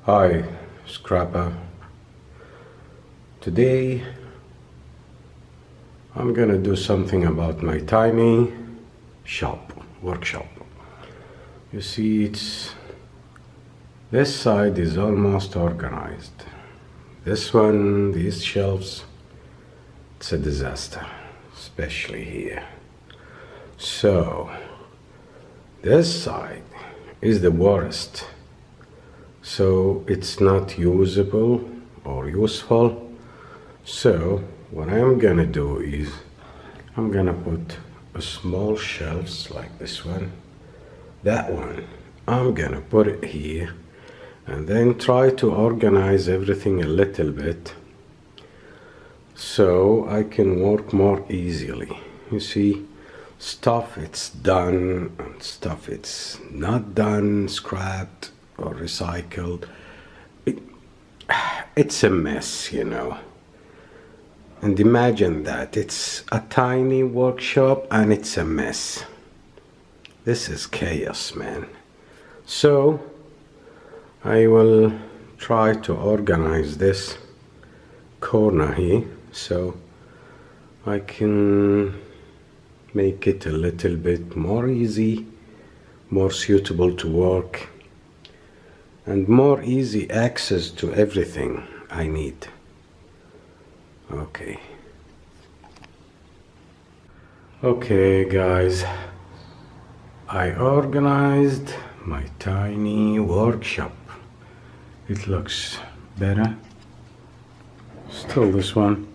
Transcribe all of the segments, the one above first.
Hi, Scrapper. Today I'm gonna do something about my tiny workshop. You see, this side is almost organized. This one, these shelves, it's a disaster, especially here. So this side is the worst. So it's not usable or useful. So what I'm gonna do is I'm gonna put a small shelves like this one. That one I'm gonna put it here and then try to organize everything a little bit so I can work more easily. You see, stuff it's done and stuff it's not done, scrapped or recycled. It's a mess, you know. And imagine that it's a tiny workshop and it's a mess. This is chaos, man. So I will try to organize this corner here so I can make it a little bit more easy, more suitable to work, and more easy access to everything I need. Okay guys, I organized my tiny workshop. It looks better. Still, this one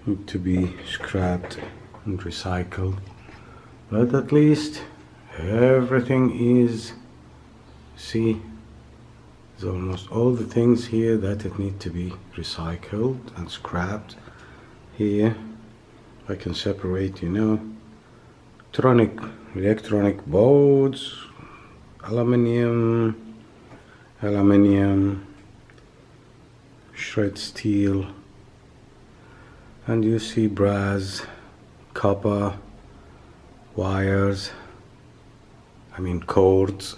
need to be scrapped and recycled, but at least everything is, see, there's almost all the things here that it need to be recycled and scrapped. Here I can separate, you know, electronic boards, aluminium, shred steel, and you see brass, copper, wires, cords.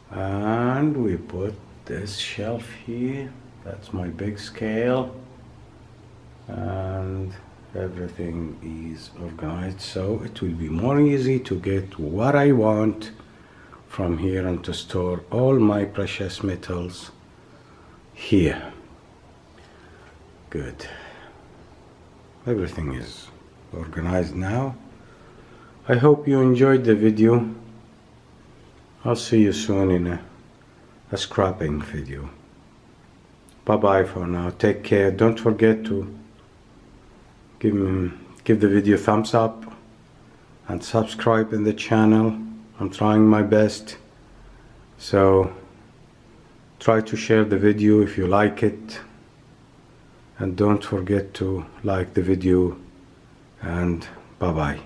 And we put this shelf here. That's my big scale, and everything is organized so it will be more easy to get what I want from here and to store all my precious metals here. Good. Everything is organized now. I hope you enjoyed the video. I'll see you soon in a scrapping video. Bye bye for now. Take care. Don't forget to give the video a thumbs up and subscribe in the channel. I'm trying my best, so try to share the video if you like it, and don't forget to like the video, and bye bye.